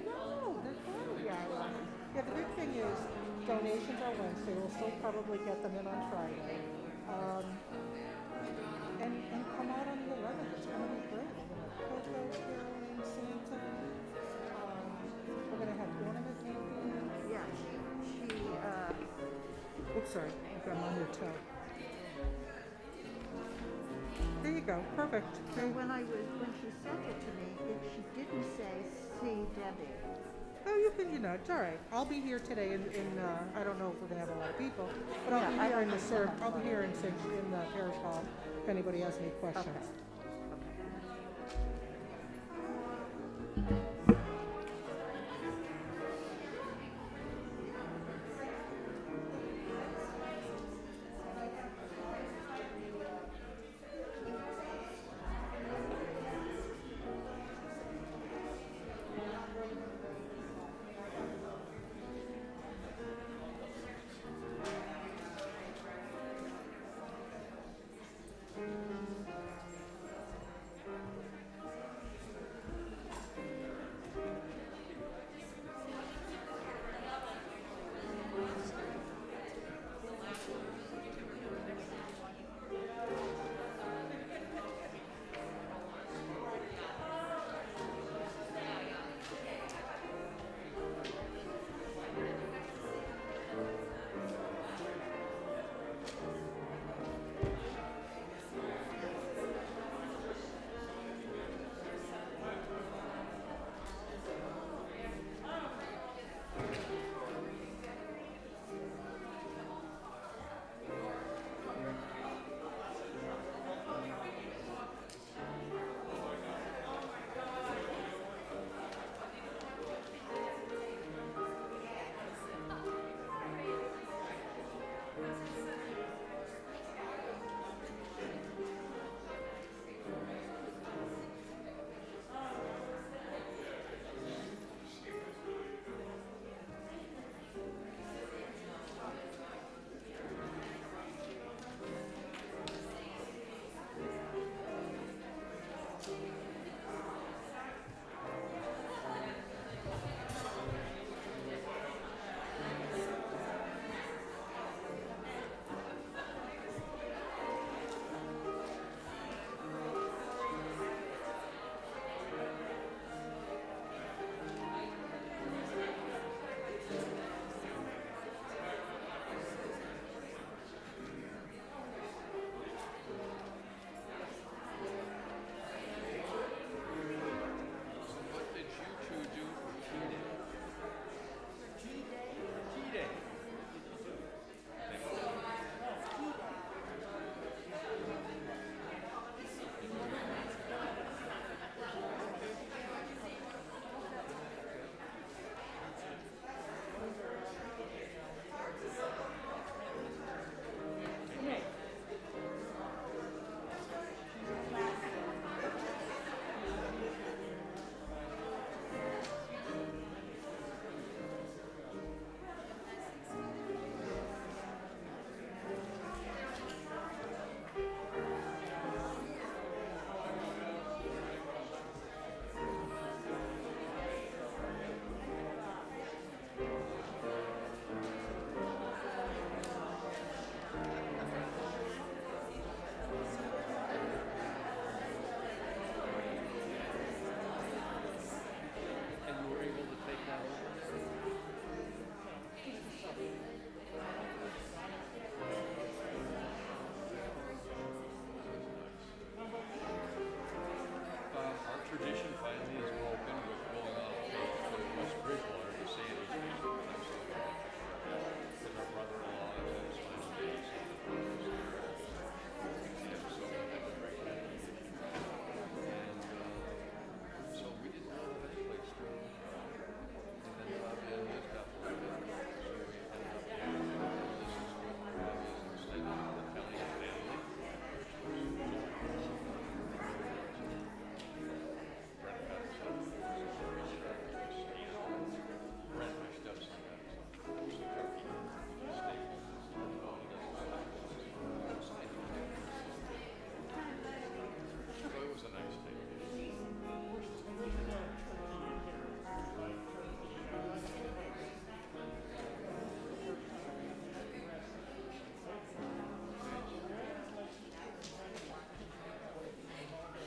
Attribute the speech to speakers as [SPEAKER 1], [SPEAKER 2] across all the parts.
[SPEAKER 1] know, that's right. Yeah, the big thing is donations are Wednesday. We'll still probably get them in on Friday. Um, and come out on the 11th. It's going to be great. Coco, caroling, Santa. We're going to have ornament making.
[SPEAKER 2] Yeah, she
[SPEAKER 1] Oops, sorry. I'm on your toe. There you go. Perfect.
[SPEAKER 2] so
[SPEAKER 1] Okay.
[SPEAKER 2] when she sent it to me, she didn't say see Debbie.
[SPEAKER 1] Oh, you can, it's all right. I'll be here today I don't know if we're going to have a lot of people, but I'll
[SPEAKER 2] Yeah,
[SPEAKER 1] be
[SPEAKER 2] I
[SPEAKER 1] here
[SPEAKER 2] don't
[SPEAKER 1] in the
[SPEAKER 2] think we'll have a
[SPEAKER 1] I'll be
[SPEAKER 2] lot.
[SPEAKER 1] here in the parish hall if anybody has any
[SPEAKER 2] Okay.
[SPEAKER 1] questions.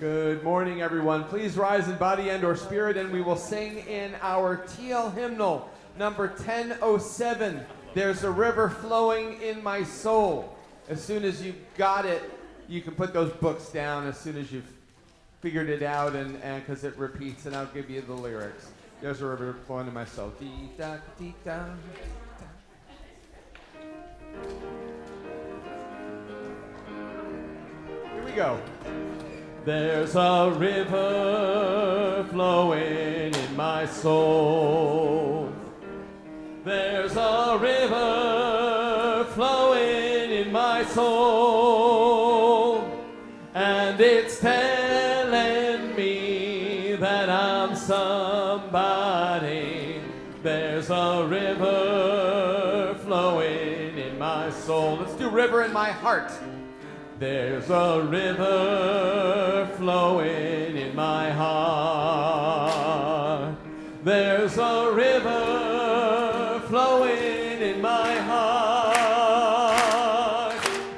[SPEAKER 3] Good morning, everyone. Please rise in body and or spirit, and we will sing in our TL hymnal, number 1007, There's a River Flowing in My Soul. As soon as you've got it, you can put those books down as soon as you've figured it out, and because it repeats, and I'll give you the lyrics. There's a river flowing in my soul. Dee-da, dee-da. Here we go. There's a river flowing in my soul. There's a river flowing in my soul, and it's telling me that I'm somebody. There's a river flowing in my soul. Let's do river in my heart. There's a river flowing in my heart. There's a river flowing in my heart,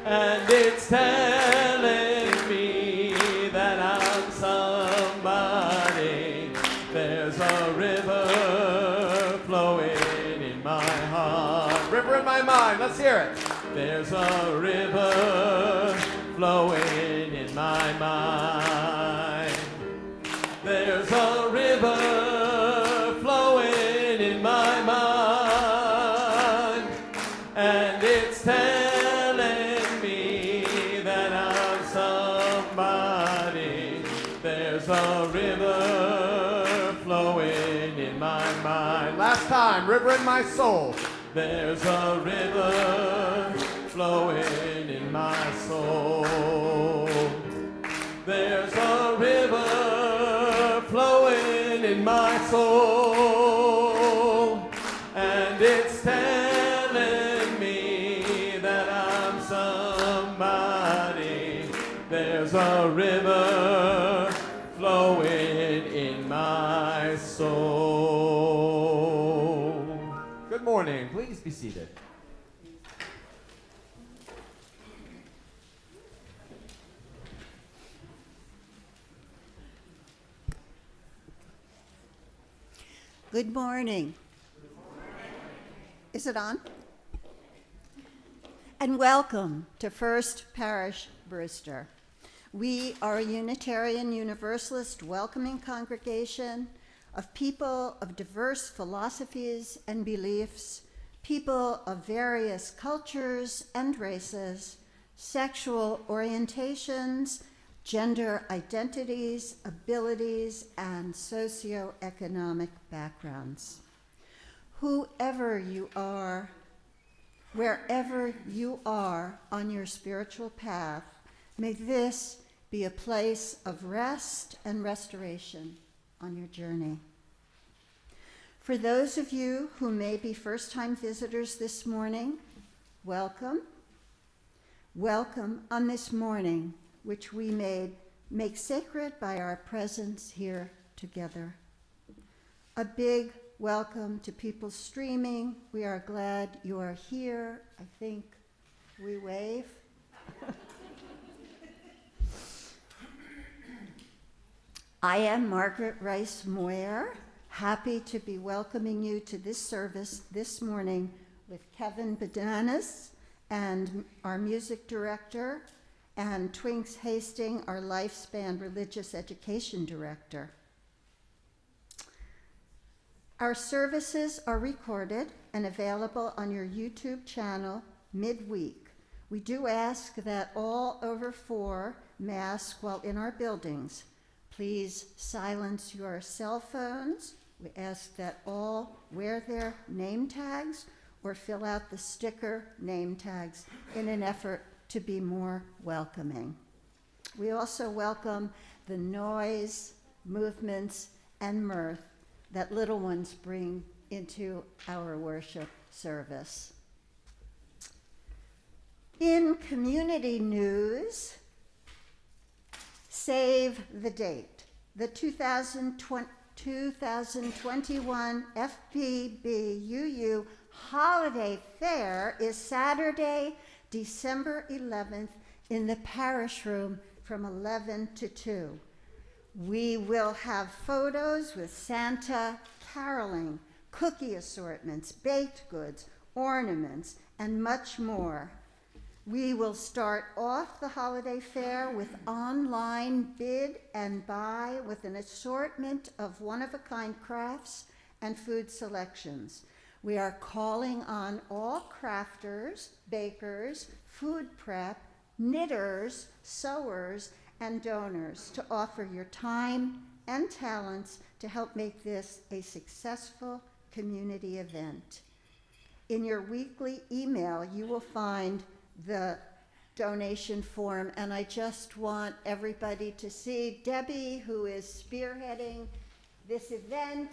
[SPEAKER 3] and it's telling me that I'm somebody. There's a river flowing in my heart. River in my mind, let's hear it. There's a river flowing in my mind. There's a river flowing in my mind, and it's telling me that I'm somebody. There's a river flowing in my mind. Last time, river in my soul. There's a river flowing in my soul. There's a river flowing in my soul, and it's telling me that I'm somebody. There's a river flowing in my soul. Good morning. Please be seated.
[SPEAKER 2] Good morning. Is it on? And welcome to First Parish Brewster. We are a Unitarian Universalist welcoming congregation of people of diverse philosophies and beliefs, people of various cultures and races, sexual orientations, gender identities, abilities, and socioeconomic backgrounds. Whoever you are, wherever you are on your spiritual path, may this be a place of rest and restoration on your journey. For those of you who may be first-time visitors this morning, welcome. Welcome on this morning, which we make sacred by our presence here together. A big welcome to people streaming. We are glad you are here. I think we wave. I am Margaret Rice Moyer, happy to be welcoming you to this service this morning with Kevin Bananas and our music director, and Twinks Hastings, our Lifespan Religious Education Director. Our services are recorded and available on your YouTube channel midweek. We do ask that all over 4 mask while in our buildings. Please silence your cell phones. We ask that all wear their name tags or fill out the sticker name tags in an effort to be more welcoming. We also welcome the noise, movements, and mirth that little ones bring into our worship service. In community news, save the date. The 2021 FPBUU Holiday Fair is Saturday, December 11th in the parish room from 11 to 2. We will have photos with Santa, caroling, cookie assortments, baked goods, ornaments, and much more. We will start off the holiday fair with online bid and buy with an assortment of one-of-a-kind crafts and food selections. We are calling on all crafters, bakers, food prep, knitters, sewers, and donors to offer your time and talents to help make this a successful community event. In your weekly email, you will find the donation form, and I just want everybody to see Debbie, who is spearheading this event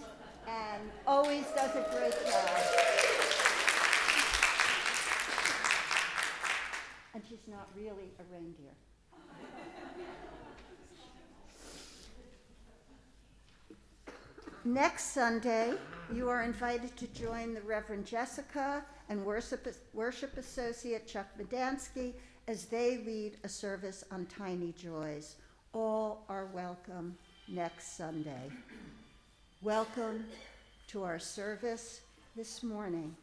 [SPEAKER 2] and always does a great job. And she's not really a reindeer. Next Sunday, you are invited to join the Reverend Jessica and Worship Associate Chuck Medansky as they lead a service on Tiny Joys. All are welcome next Sunday. Welcome to our service this morning.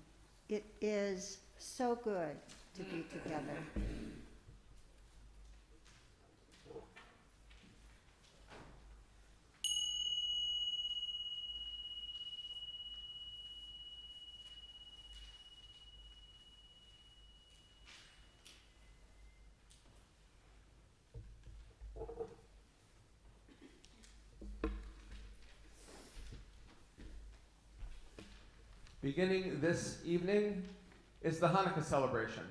[SPEAKER 2] It is so good to be together.
[SPEAKER 3] Beginning this evening is the Hanukkah Celebration.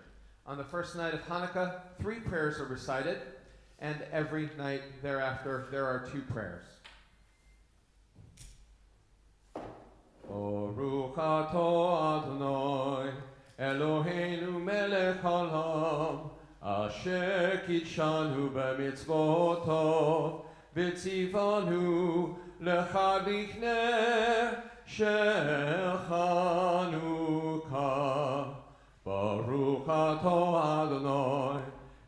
[SPEAKER 3] On the first night of Hanukkah, 3 prayers are recited, and every night thereafter there are 2 prayers. Baruch atah Adonai, Eloheinu melech haolam, asher kitshanu b'mitzvotav, v'tzivanu lecharich ner shel Hanukkah. Baruch atah Adonai,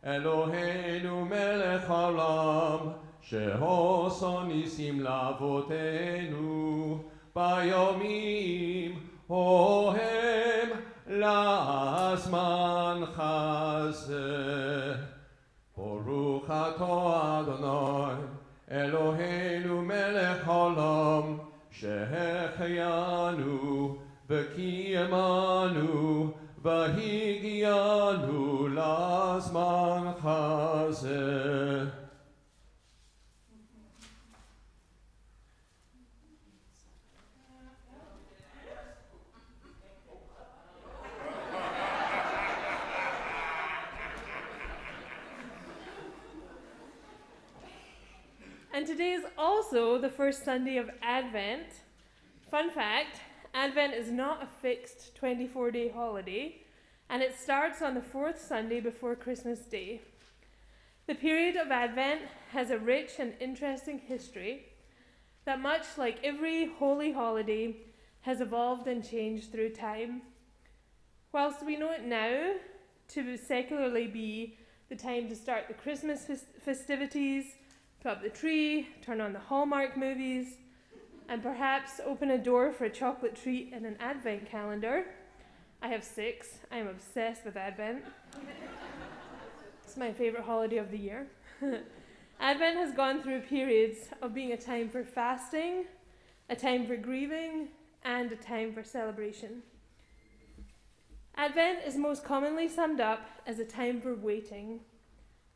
[SPEAKER 3] Eloheinu melech haolam, she'osa nisim lavotenu, bayomim ohem lazman chazeh. Baruch atah Adonai, Eloheinu melech haolam, שהחיינו וקיימנו והגיענו לזמן הזה.
[SPEAKER 4] And today is also the first Sunday of Advent. Fun fact, Advent is not a fixed 24-day holiday, and it starts on the 4th Sunday before Christmas Day. The period of Advent has a rich and interesting history that, much like every holy holiday, has evolved and changed through time. Whilst we know it now to secularly be the time to start the Christmas festivities, put up the tree, turn on the Hallmark movies, and perhaps open a door for a chocolate treat and an Advent calendar. I have 6. I am obsessed with Advent. It's my favorite holiday of the year. Advent has gone through periods of being a time for fasting, a time for grieving, and a time for celebration. Advent is most commonly summed up as a time for waiting,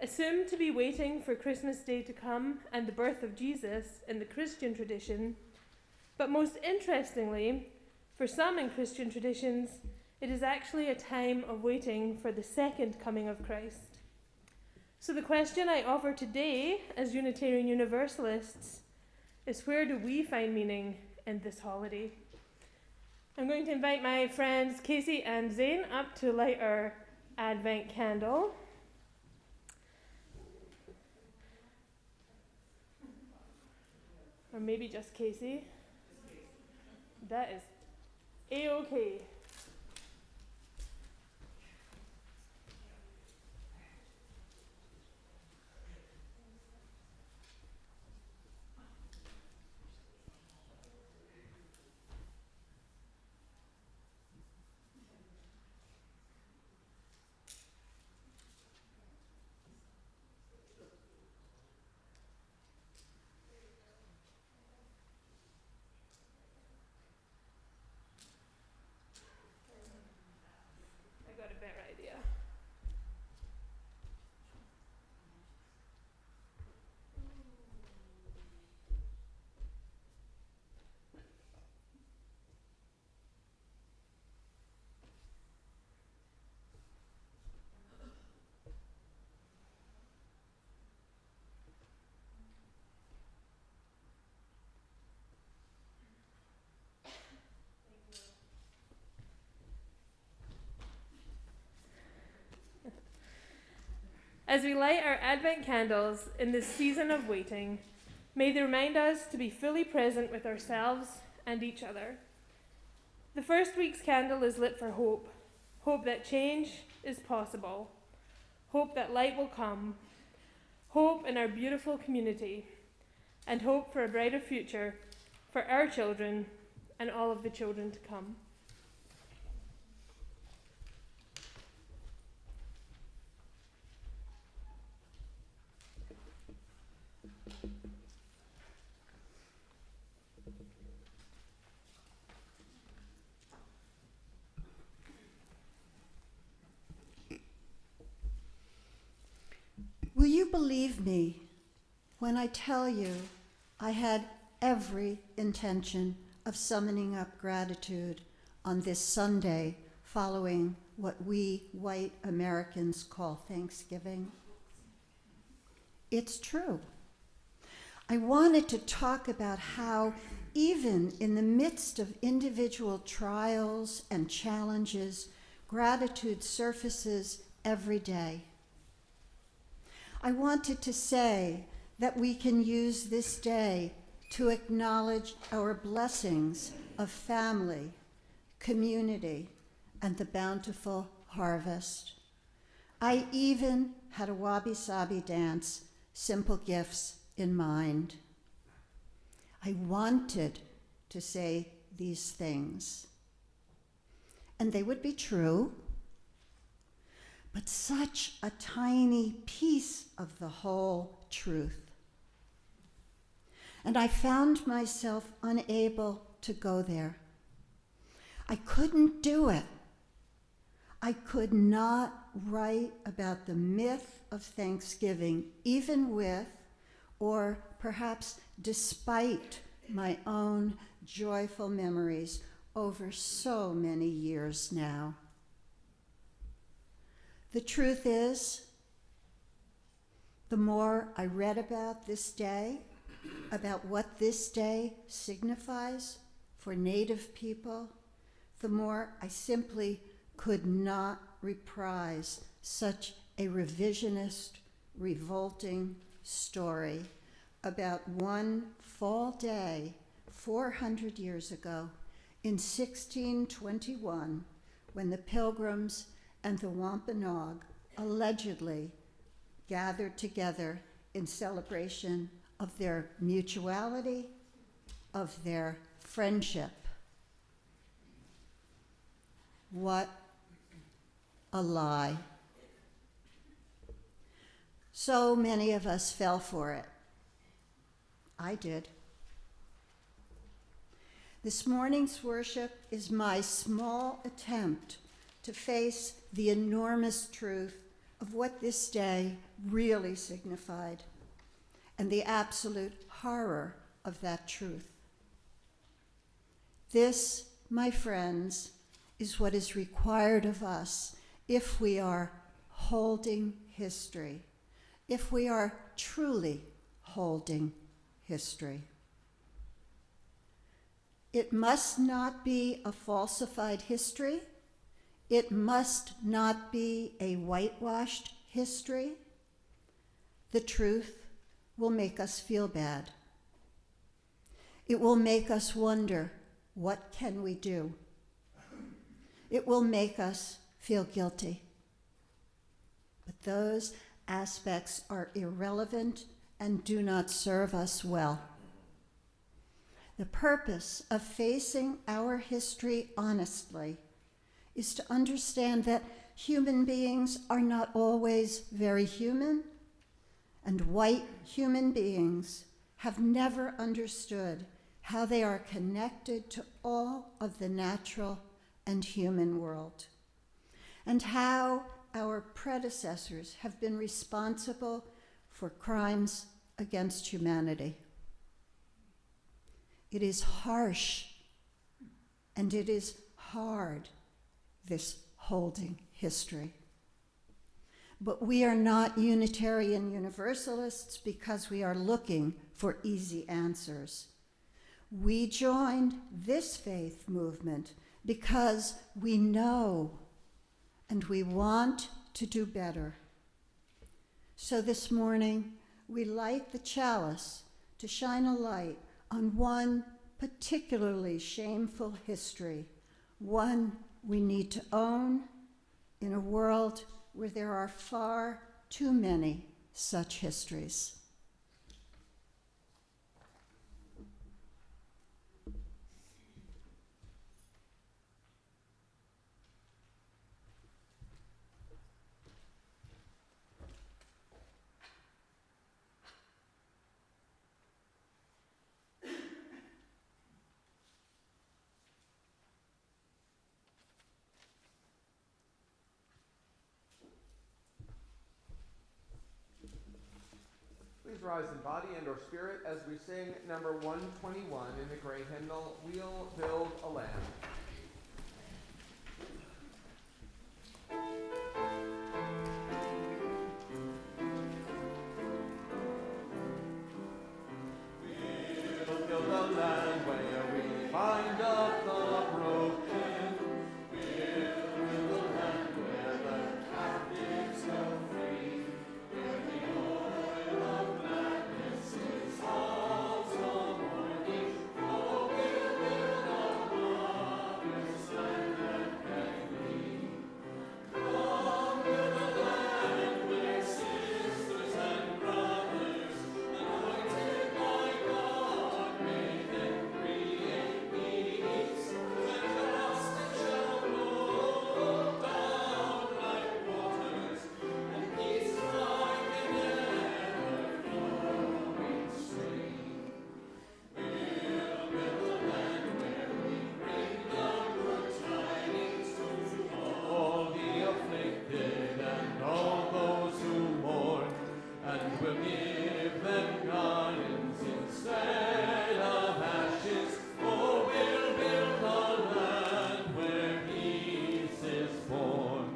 [SPEAKER 4] assumed to be waiting for Christmas Day to come and the birth of Jesus in the Christian tradition, but most interestingly, for some in Christian traditions, it is actually a time of waiting for the second coming of Christ. So the question I offer today as Unitarian Universalists is, where do we find meaning in this holiday? I'm going to invite my friends Casey and Zane up to light our Advent candle. Or maybe just Casey. That is A-okay. As we light our Advent candles in this season of waiting, may they remind us to be fully present with ourselves and each other. The first week's candle is lit for hope, hope that change is possible, hope that light will come, hope in our beautiful community, and hope for a brighter future for our children and all of the children to come.
[SPEAKER 2] Will you believe me when I tell you I had every intention of summoning up gratitude on this Sunday following what we white Americans call Thanksgiving? It's true. I wanted to talk about how even in the midst of individual trials and challenges, gratitude surfaces every day. I wanted to say that we can use this day to acknowledge our blessings of family, community, and the bountiful harvest. I even had a wabi-sabi dance, simple gifts in mind. I wanted to say these things, and they would be true, but such a tiny piece of the whole truth. And I found myself unable to go there. I couldn't do it. I could not write about the myth of Thanksgiving, even with, or perhaps despite, my own joyful memories over so many years now. The truth is, the more I read about this day, about what this day signifies for Native people, the more I simply could not reprise such a revisionist, revolting story about one fall day 400 years ago in 1621, when the Pilgrims and the Wampanoag allegedly gathered together in celebration of their mutuality, of their friendship. What a lie. So many of us fell for it. I did. This morning's worship is my small attempt to face the enormous truth of what this day really signified and the absolute horror of that truth. This, my friends, is what is required of us if we are holding history, if we are truly holding history. It must not be a falsified history. It must not be a whitewashed history. The truth will make us feel bad. It will make us wonder, what can we do? It will make us feel guilty. But those aspects are irrelevant and do not serve us well. The purpose of facing our history honestly is to understand that human beings are not always very human, and white human beings have never understood how they are connected to all of the natural and human world, and how our predecessors have been responsible for crimes against humanity. It is harsh and it is hard, this holding history. But we are not Unitarian Universalists because we are looking for easy answers. We joined this faith movement because we know and we want to do better. So this morning, we light the chalice to shine a light on one particularly shameful history, one we need to own in a world where there are far too many such histories.
[SPEAKER 3] Please rise in body and or spirit as we sing number 121 in the great hymnal, We'll Build a Land. We'll build a land where we bind up the broken. We'll build a land where the captives go free. Where the oil of gladness is also morning. Oh, we'll build a mother's land that can be. Come, build a land where sisters and brothers, anointed by God, may then create peace. Where justice shall flow down like waters, and peace like an ever-flowing stream. We'll build a land where we bring the good tidings to all the afflicted and all those who mourn, and we'll give them gardens instead of ashes. Oh, we'll build a land where peace is born.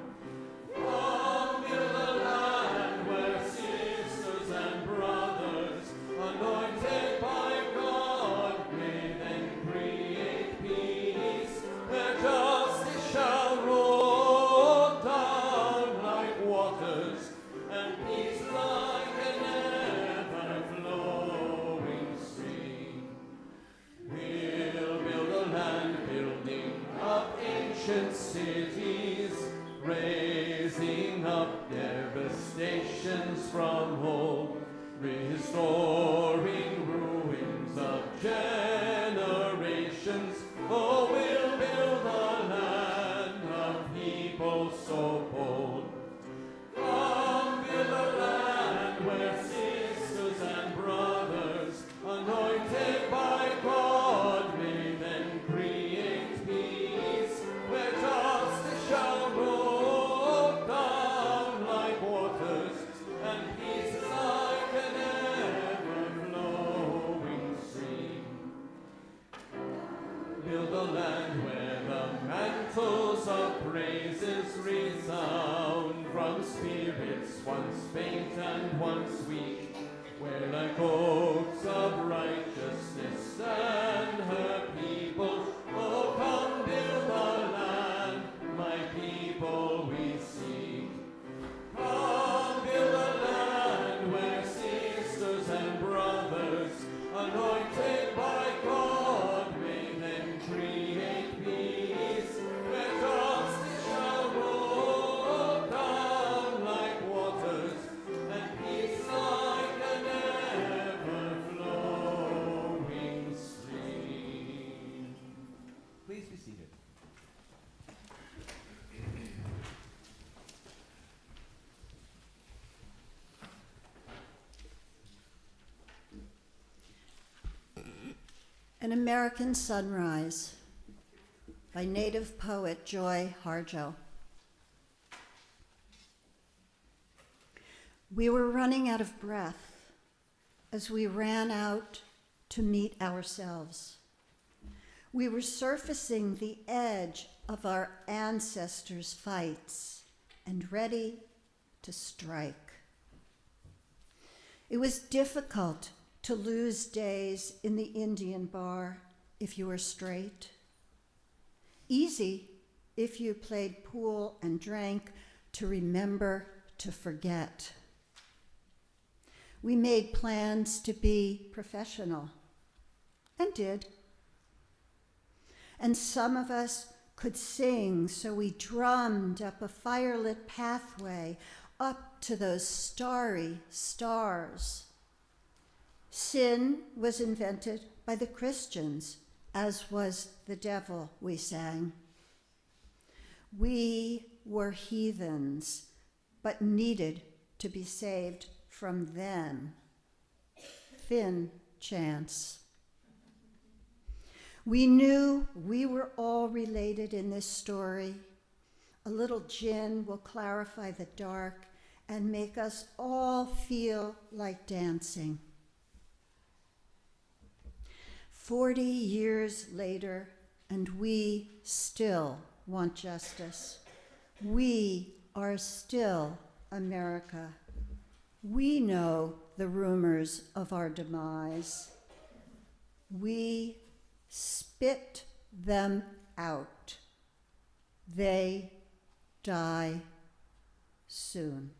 [SPEAKER 3] Come, build a land where sisters and brothers, anointed by God, may then create peace. Where justice shall roll down like waters, and peace like an ever-flowing stream. We'll build a land building up ancient cities, raising up devastations from old, restoring ruins of generations. Oh, we'll build a land of people so bold. Come, build a land where sisters and brothers, anointed by God, may then create peace. Where justice shall roll down like waters, and peace like an ever-flowing stream. Build a land where the mantles of praises resound from spirits once faint and once weak, where like oaks of righteousness stand her people. Oh, come build a land, my people we seek. Come build a land where sisters and brothers, anointed by God, may then create peace. Where justice shall roll down like waters, and peace like an ever-flowing stream. Please be seated.
[SPEAKER 2] An American Sunrise by native poet Joy Harjo. We were running out of breath as we ran out to meet ourselves. We were surfacing the edge of our ancestors' fights and ready to strike. It was difficult to lose days in the Indian bar if you were straight. Easy if you played pool and drank to remember to forget. We made plans to be professional, and did. And some of us could sing, so we drummed up a firelit pathway up to those starry stars. Sin was invented by the Christians, as was the devil, we sang. We were heathens, but needed to be saved from them. Thin chance. We knew we were all related in this story. A little gin will clarify the dark and make us all feel like dancing. 40 years later, and we still want justice. We are still America. We know the rumors of our demise. We spit them out. They die soon.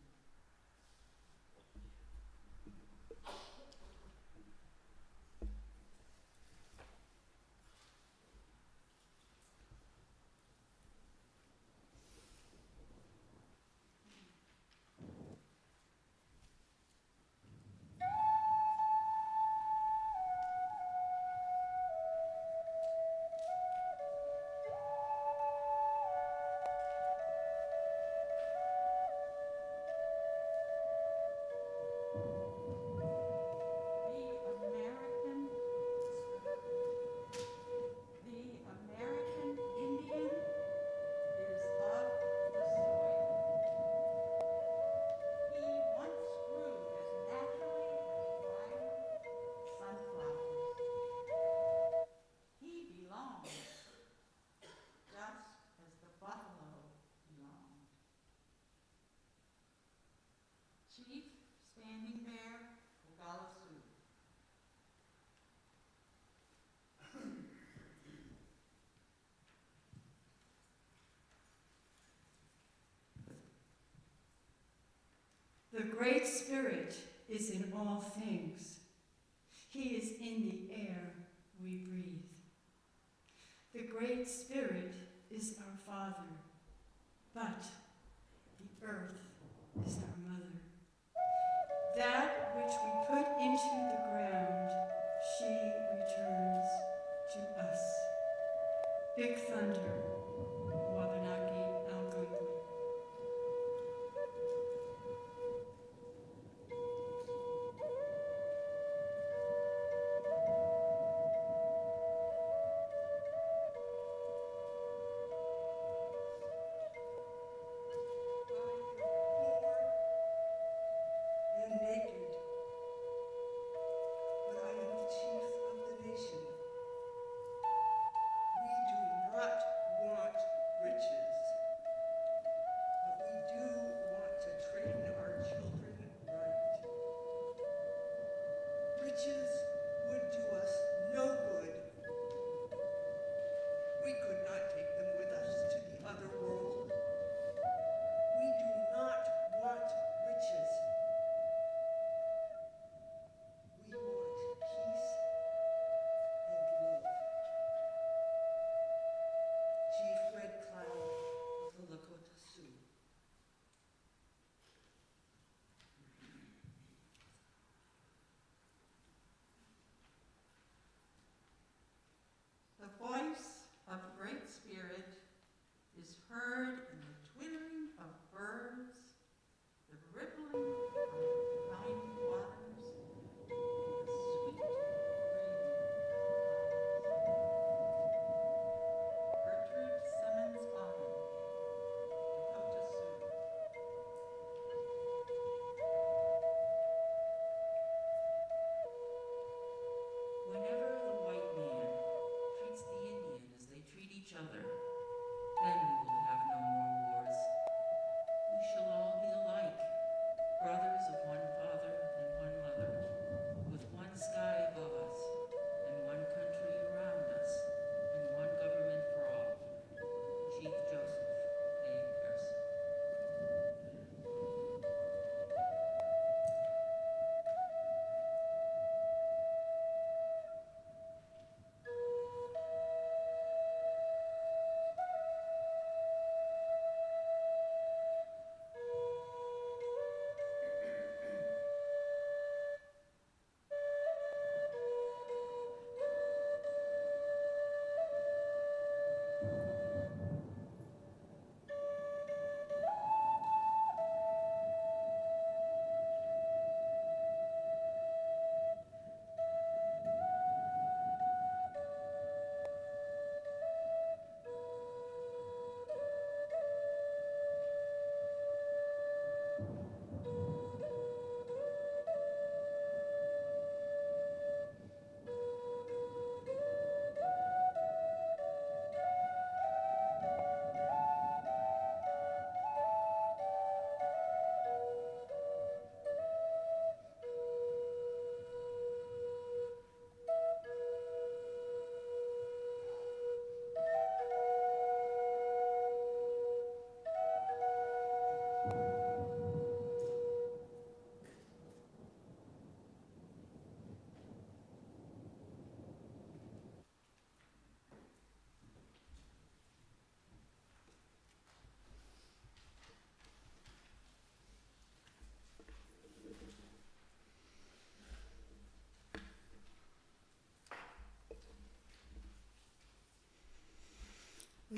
[SPEAKER 5] Standing there, Ogalasu.
[SPEAKER 6] The Great Spirit is in all things. He is in the air we breathe. The Great Spirit is our Father, but the earth is our mother. That which we put into the ground, she returns to us. Big Thunder, Wabanaki, Algonquin.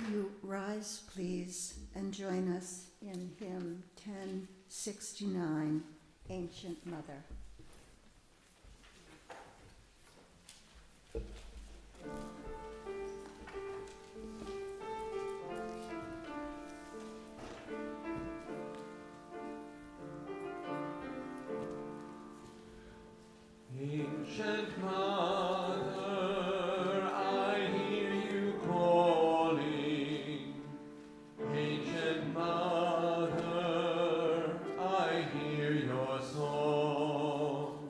[SPEAKER 2] you rise, please, and join us in hymn 1069, Ancient Mother.
[SPEAKER 3] Ancient Mother, I hear you calling. Ancient Mother, I hear your song.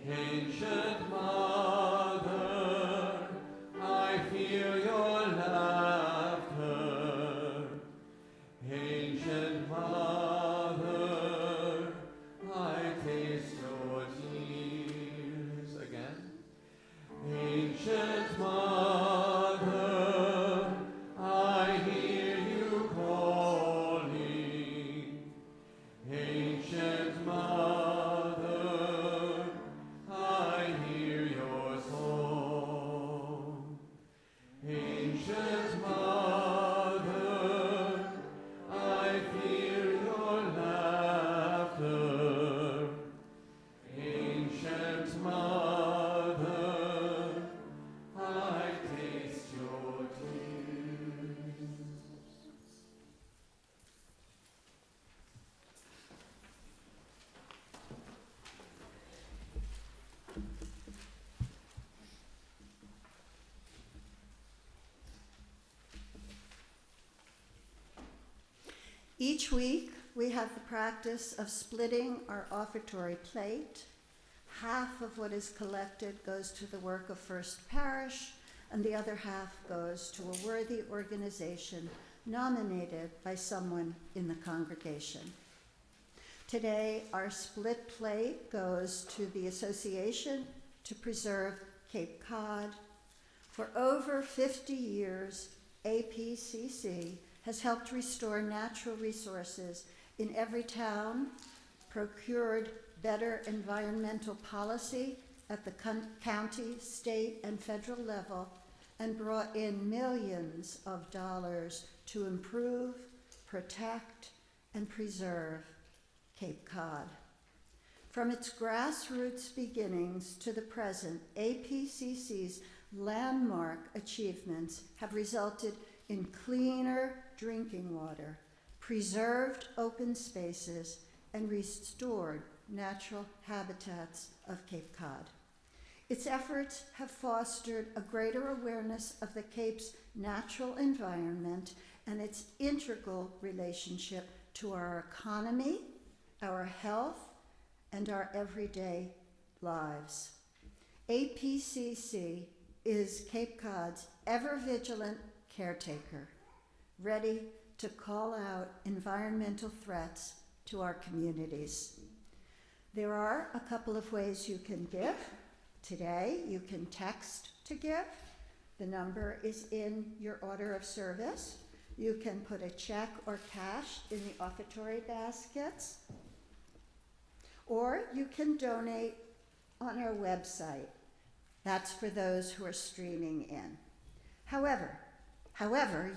[SPEAKER 3] Ancient Mother, I feel your laughter. Ancient Mother, I taste your tears. Again. Ancient Mother, I hear you calling. Ancient Mother, I hear your song. Ancient Mother, I feel your laughter. Ancient Mother, I taste your tears.
[SPEAKER 2] Each week, we have the practice of splitting our offertory plate. Half of what is collected goes to the work of First Parish, and the other half goes to a worthy organization nominated by someone in the congregation. Today, our split plate goes to the Association to Preserve Cape Cod. For over 50 years, APCC has helped restore natural resources in every town, procured better environmental policy at the county, state, and federal level, and brought in millions of dollars to improve, protect, and preserve Cape Cod. From its grassroots beginnings to the present, APCC's landmark achievements have resulted in cleaner drinking water, preserved open spaces, and restored natural habitats of Cape Cod. Its efforts have fostered a greater awareness of the Cape's natural environment and its integral relationship to our economy, our health, and our everyday lives. APCC is Cape Cod's ever-vigilant caretaker, ready to call out environmental threats to our communities. There are a couple of ways you can give. Today, you can text to give. The number is in your order of service. You can put a check or cash in the offertory baskets, or you can donate on our website. That's for those who are streaming in. However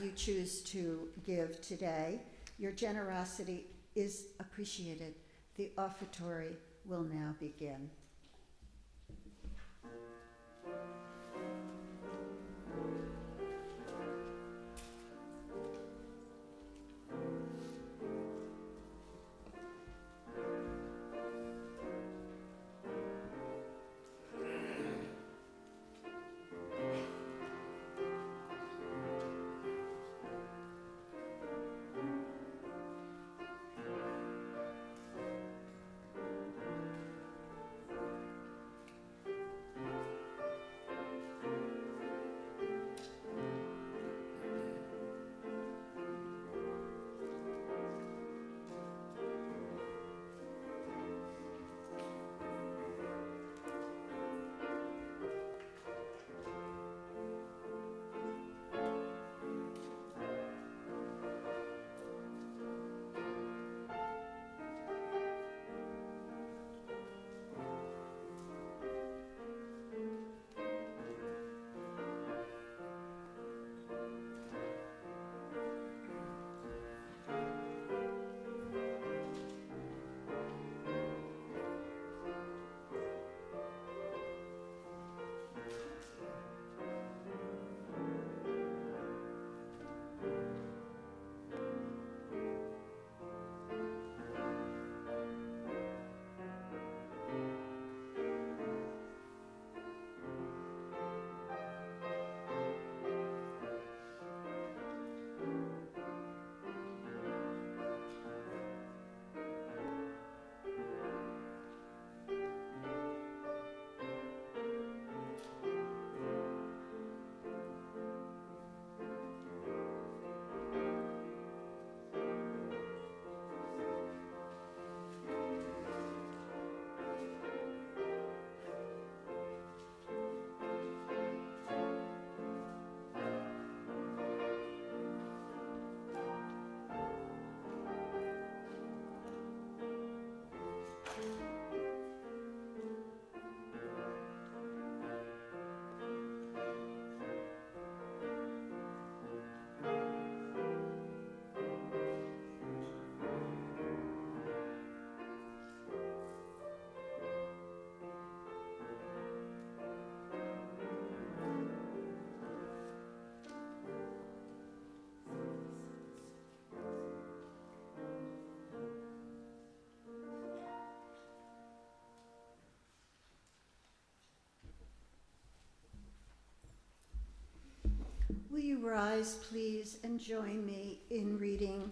[SPEAKER 2] you choose to give today, your generosity is appreciated. The offertory will now begin. rise, please, and join me in reading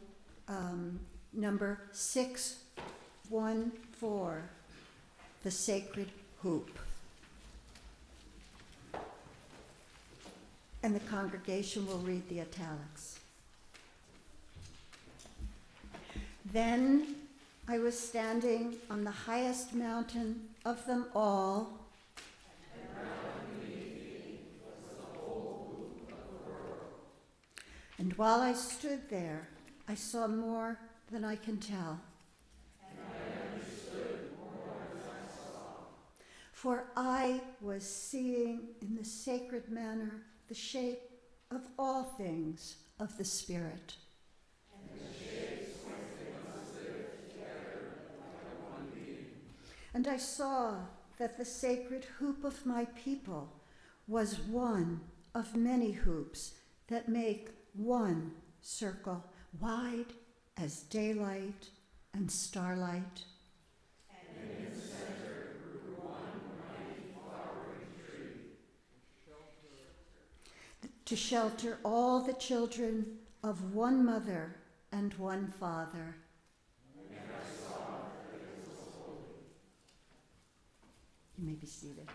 [SPEAKER 2] number 614, The Sacred Hoop. And the congregation will read the italics. Then I was standing on the highest mountain of them all, and while I stood there, I saw more than I can tell. For I was seeing in the sacred manner the shape of all things of the Spirit. And I saw that the sacred hoop of my people was one of many hoops that make one circle, wide as daylight and starlight. And in the center grew one mighty flowering tree to shelter all the children of one mother and one father. And I saw that it was holy. You may be seated.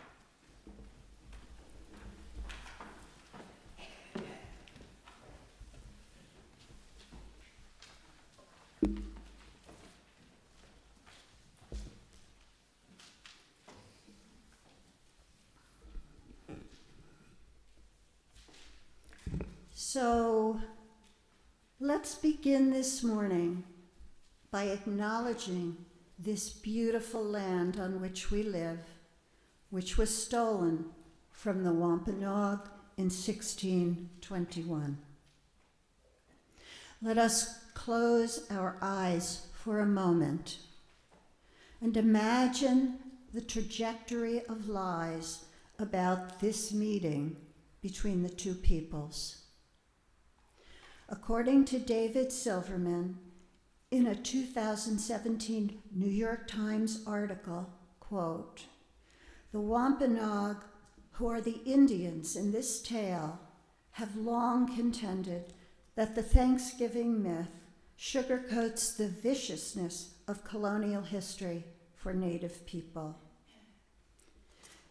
[SPEAKER 2] So let's begin this morning by acknowledging this beautiful land on which we live, which was stolen from the Wampanoag in 1621. Let us close our eyes for a moment and imagine the trajectory of lies about this meeting between the two peoples. According to David Silverman, in a 2017 New York Times article, quote, "The Wampanoag, who are the Indians in this tale, have long contended that the Thanksgiving myth sugarcoats the viciousness of colonial history for Native people.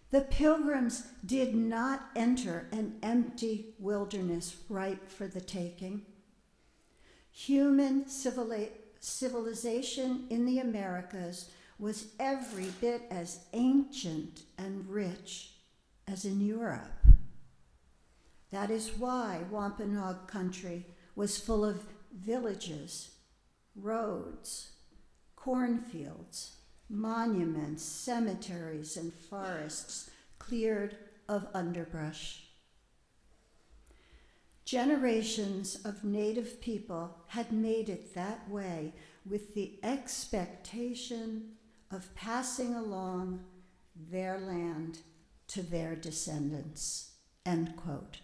[SPEAKER 2] The Pilgrims did not enter an empty wilderness ripe for the taking. Human civilization in the Americas was every bit as ancient and rich as in Europe. That is why Wampanoag country was full of villages, roads, cornfields, monuments, cemeteries, and forests cleared of underbrush. Generations of Native people had made it that way with the expectation of passing along their land to their descendants." End quote.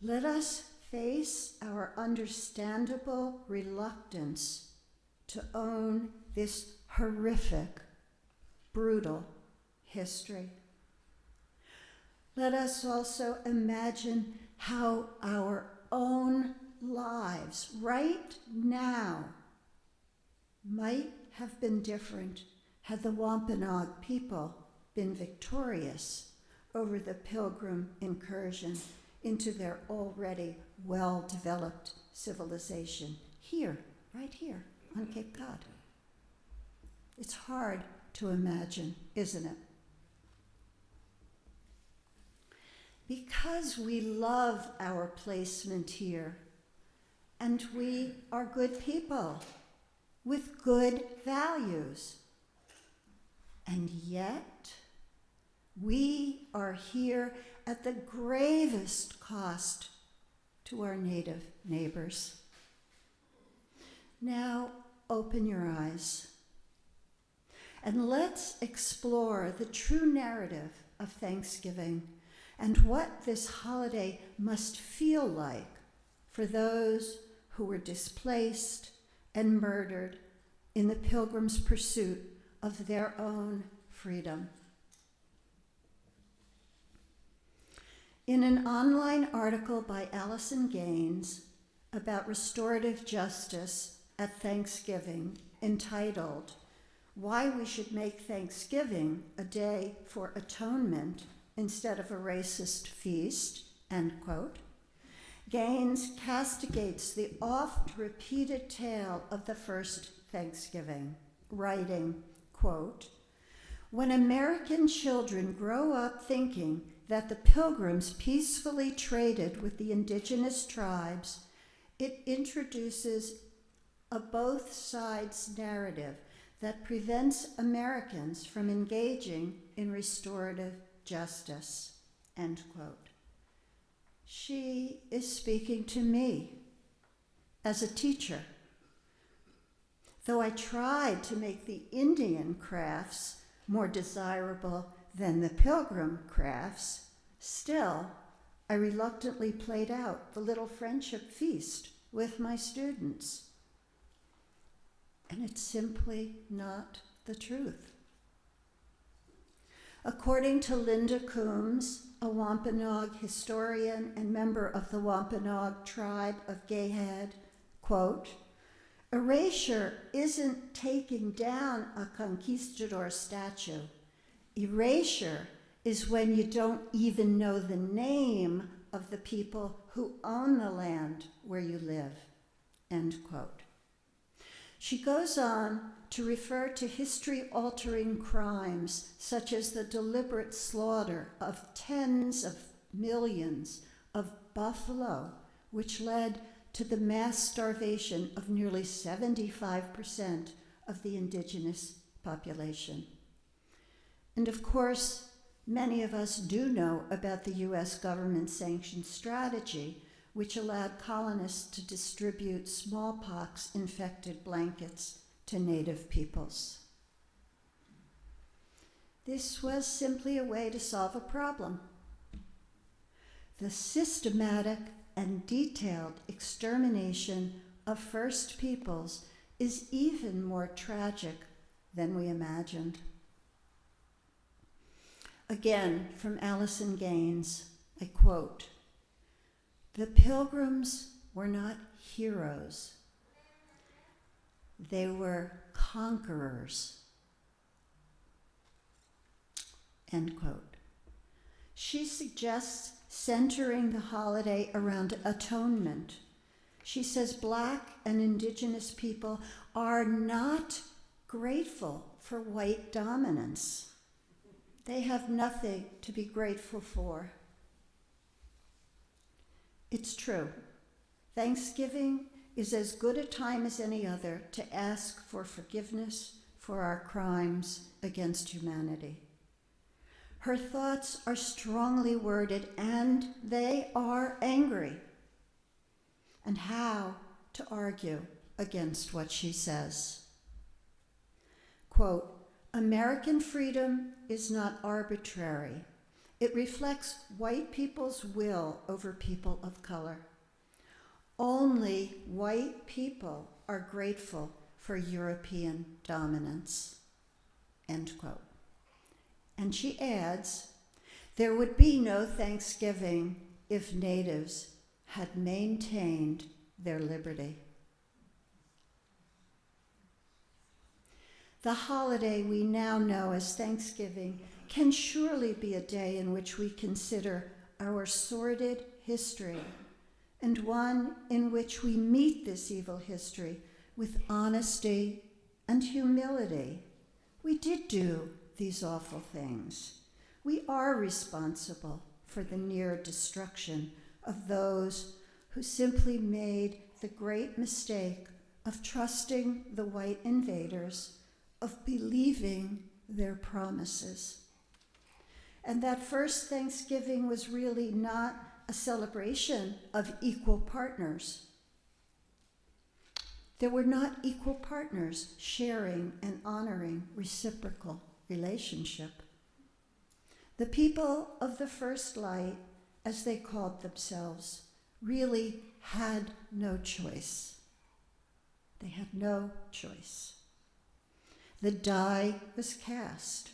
[SPEAKER 2] Let us face our understandable reluctance to own this horrific, brutal history. Let us also imagine how our own lives right now might have been different had the Wampanoag people been victorious over the Pilgrim incursion into their already well-developed civilization here, right here on Cape Cod. It's hard to imagine, isn't it? Because we love our placement here, and we are good people with good values, and yet we are here at the gravest cost to our Native neighbors. Now open your eyes and let's explore the true narrative of Thanksgiving and what this holiday must feel like for those who were displaced and murdered in the Pilgrims' pursuit of their own freedom. In an online article by Allison Gaines about restorative justice at Thanksgiving, entitled "Why We Should Make Thanksgiving a Day for Atonement Instead of a Racist Feast," end quote, Gaines castigates the oft-repeated tale of the first Thanksgiving, writing, quote, "When American children grow up thinking that the Pilgrims peacefully traded with the indigenous tribes, it introduces a both sides narrative that prevents Americans from engaging in restorative justice," end quote. She is speaking to me as a teacher. Though I tried to make the Indian crafts more desirable than the Pilgrim crafts, still, I reluctantly played out the little friendship feast with my students. And it's simply not the truth. According to Linda Coombs, a Wampanoag historian and member of the Wampanoag tribe of Gayhead, quote, "Erasure isn't taking down a conquistador statue. Erasure is when you don't even know the name of the people who own the land where you live," end quote. She goes on to refer to history-altering crimes such as the deliberate slaughter of tens of millions of buffalo, which led to the mass starvation of nearly 75% of the indigenous population. And of course, many of us do know about the US government-sanctioned strategy, which allowed colonists to distribute smallpox-infected blankets to native peoples. This was simply a way to solve a problem. The systematic and detailed extermination of First Peoples is even more tragic than we imagined. Again, from Allison Gaines, I quote, "The Pilgrims were not heroes. They were conquerors," end quote. She suggests centering the holiday around atonement. She says Black and Indigenous people are not grateful for white dominance. They have nothing to be grateful for. It's true. Thanksgiving is as good a time as any other to ask for forgiveness for our crimes against humanity. Her thoughts are strongly worded and they are angry. And how to argue against what she says? Quote, "American freedom is not arbitrary. It reflects white people's will over people of color. Only white people are grateful for European dominance," end quote. And she adds, "There would be no Thanksgiving if natives had maintained their liberty." The holiday we now know as Thanksgiving can surely be a day in which we consider our sordid history, and one in which we meet this evil history with honesty and humility. We did do these awful things. We are responsible for the near destruction of those who simply made the great mistake of trusting the white invaders, of believing their promises. And that first Thanksgiving was really not a celebration of equal partners. There were not equal partners sharing and honoring reciprocal relationship. The people of the First Light, as they called themselves, really had no choice. They had no choice. The die was cast.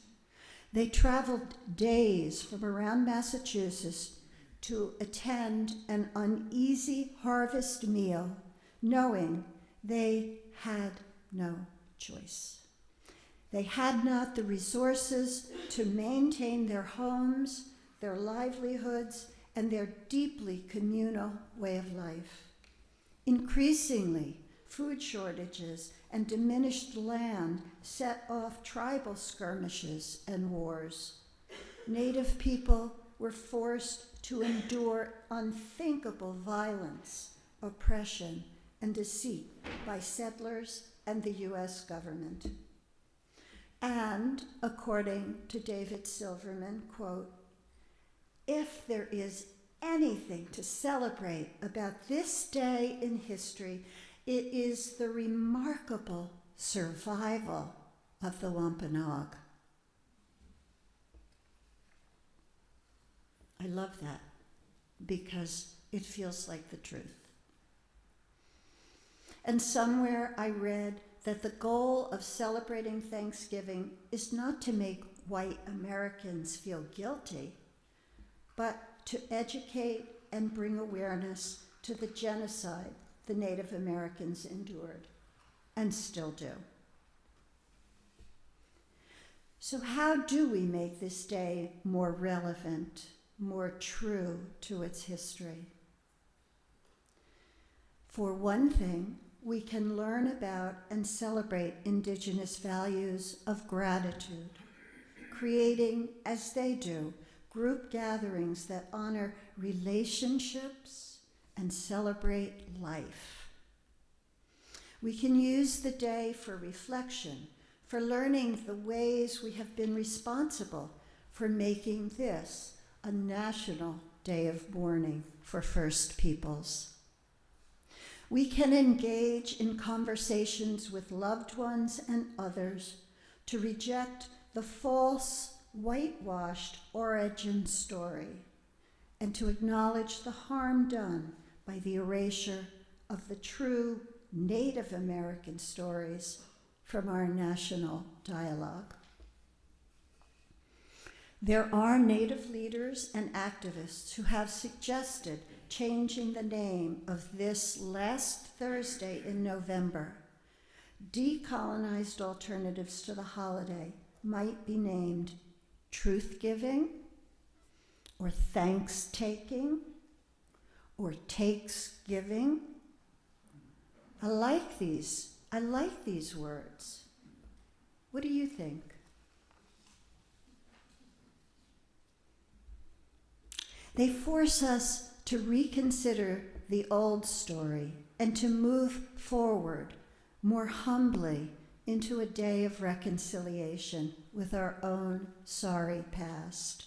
[SPEAKER 2] They traveled days from around Massachusetts to attend an uneasy harvest meal, knowing they had no choice. They had not the resources to maintain their homes, their livelihoods, and their deeply communal way of life. Increasingly, food shortages and diminished land set off tribal skirmishes and wars. Native people were forced to endure unthinkable violence, oppression, and deceit by settlers and the U.S. government. And, according to David Silverman, quote, "If there is anything to celebrate about this day in history, it is the remarkable survival of the Wampanoag." I love that because it feels like the truth. And somewhere I read that the goal of celebrating Thanksgiving is not to make white Americans feel guilty, but to educate and bring awareness to the genocide the Native Americans endured and still do. So how do we make this day more relevant, more true to its history? For one thing, we can learn about and celebrate Indigenous values of gratitude, creating, as they do, group gatherings that honor relationships and celebrate life. We can use the day for reflection, for learning the ways we have been responsible for making this a national day of mourning for First Peoples. We can engage in conversations with loved ones and others to reject the false, whitewashed origin story and to acknowledge the harm done by the erasure of the true Native American stories from our national dialogue. There are Native leaders and activists who have suggested changing the name of this last Thursday in November. Decolonized alternatives to the holiday might be named Truth-Giving, or Thanks-Taking, or Takes-Giving. I like these words. What do you think? They force us to reconsider the old story and to move forward more humbly into a day of reconciliation with our own sorry past.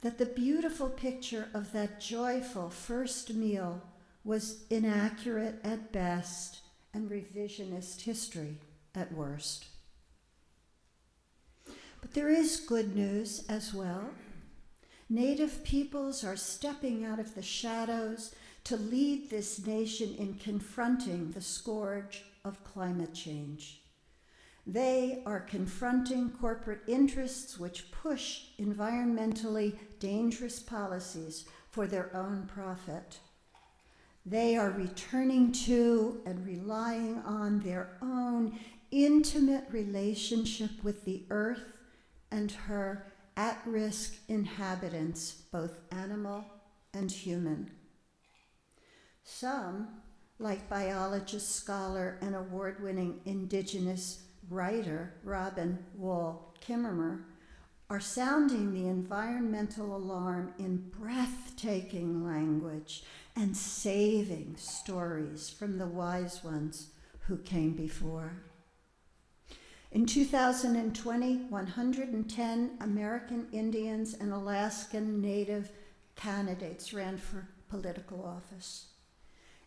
[SPEAKER 2] That the beautiful picture of that joyful first meal was inaccurate at best and revisionist history at worst. But there is good news as well. Native peoples are stepping out of the shadows to lead this nation in confronting the scourge of climate change. They are confronting corporate interests which push environmentally dangerous policies for their own profit. They are returning to and relying on their own intimate relationship with the earth and her at-risk inhabitants, both animal and human. Some, like biologist, scholar, and award-winning Indigenous writer Robin Wall Kimmerer, are sounding the environmental alarm in breathtaking language and saving stories from the wise ones who came before. In 2020, 110 American Indians and Alaskan Native candidates ran for political office.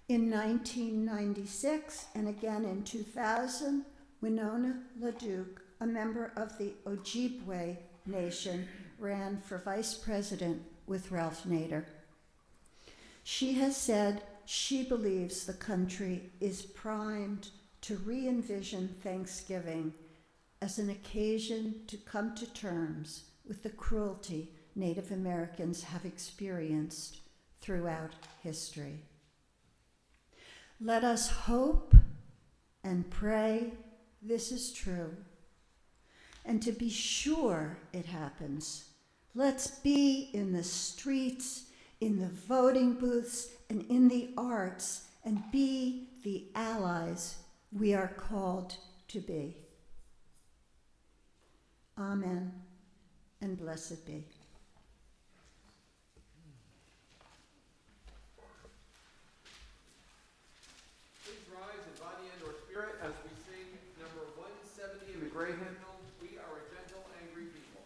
[SPEAKER 2] In 1996 and again in 2000, Winona LaDuke, a member of the Ojibwe Nation, ran for vice president with Ralph Nader. She has said she believes the country is primed to re-envision Thanksgiving as an occasion to come to terms with the cruelty Native Americans have experienced throughout history. Let us hope and pray this is true. And to be sure it happens, let's be in the streets, in the voting booths, and in the arts, and be the allies we are called to be. Amen, and blessed be.
[SPEAKER 3] Please rise in body and or spirit as we sing number 170 in the gray hymnal, We Are a Gentle, Angry People.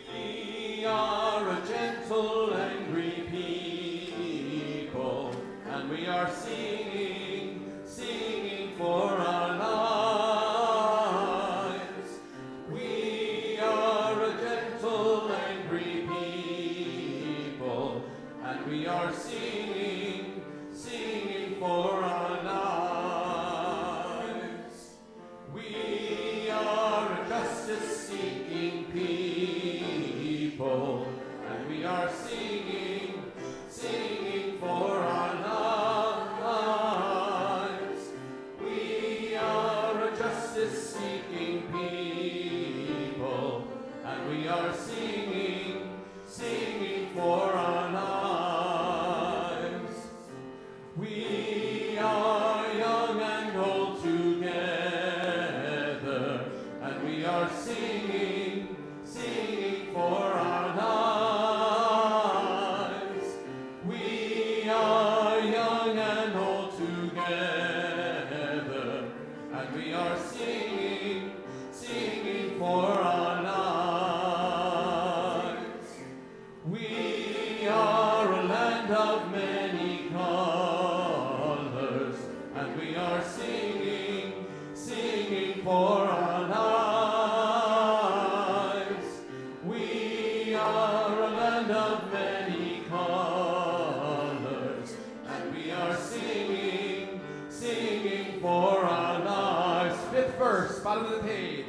[SPEAKER 3] We are a gentle, angry people, and we are singing, singing for our lives. We are a gentle, angry people, and we are singing, singing for our lives. We are a justice-seeking people, and we are singing, singing for our lives. We are a justice-seeking people, and we are singing, singing for our lives. We are young and old together, and we are singing, singing for our lives. We are young and old together, and we are singing, singing for our lives. We are a land of many colors, and we are singing, singing for our lives. We are a land of many colors, and we are singing, singing for our lives. Fifth verse, bottom of the page.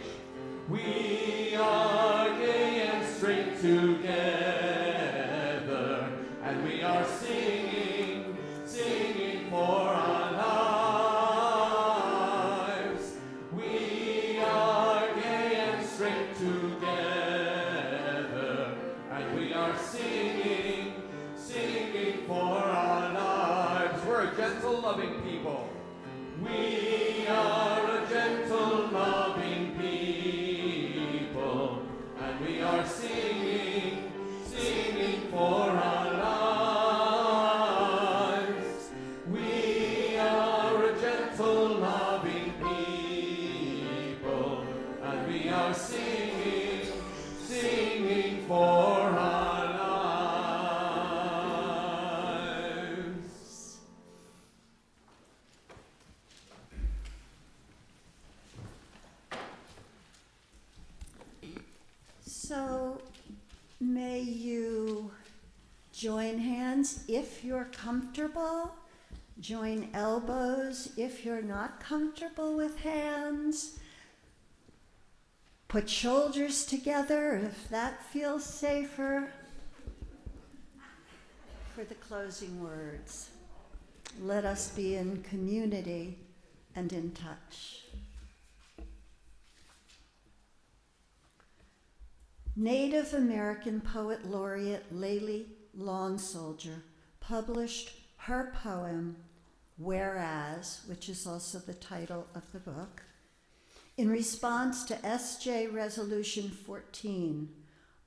[SPEAKER 3] We are gay and straight together, and we are singing, singing for our lives. We are gay and straight together, and we are singing, singing for our lives. We're a gentle, loving people. We are a gentle, loving people, and we are singing, singing for our lives. We are a gentle, loving people, and we are singing, singing for our lives.
[SPEAKER 2] So may you join hands if you're comfortable, join elbows if you're not comfortable with hands, put shoulders together if that feels safer. For the closing words, let us be in community and in touch. Native American poet laureate Layli Long Soldier published her poem, Whereas, which is also the title of the book, in response to SJ Resolution 14,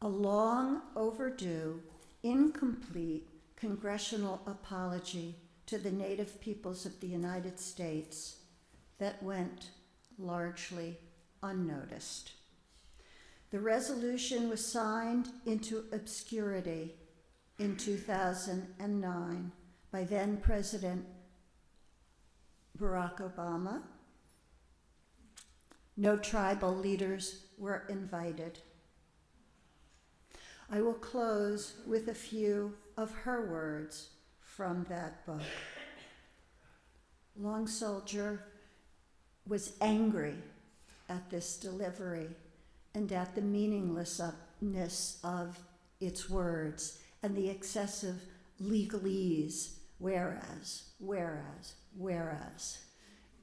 [SPEAKER 2] a long overdue, incomplete congressional apology to the Native peoples of the United States that went largely unnoticed. The resolution was signed into obscurity in 2009 by then President Barack Obama. No tribal leaders were invited. I will close with a few of her words from that book. Long Soldier was angry at this delivery and at the meaninglessness of its words and the excessive legalese, whereas.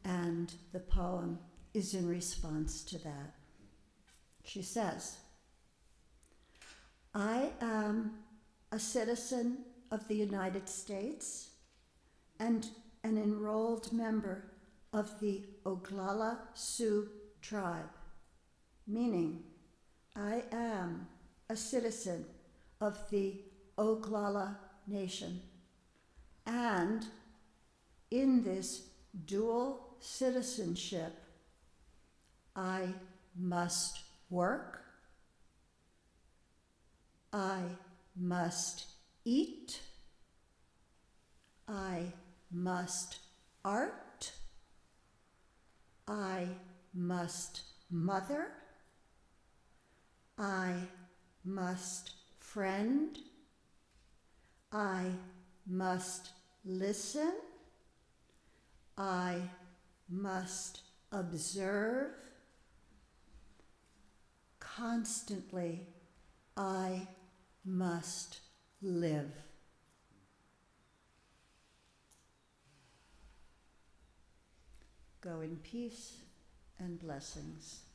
[SPEAKER 2] And the poem is in response to that. She says, I am a citizen of the United States and an enrolled member of the Oglala Sioux tribe, meaning I am a citizen of the Oglala Nation. And in this dual citizenship, I must work, I must eat, I must art, I must mother, I must friend, I must listen, I must observe. Constantly, I must live. Go in peace and blessings.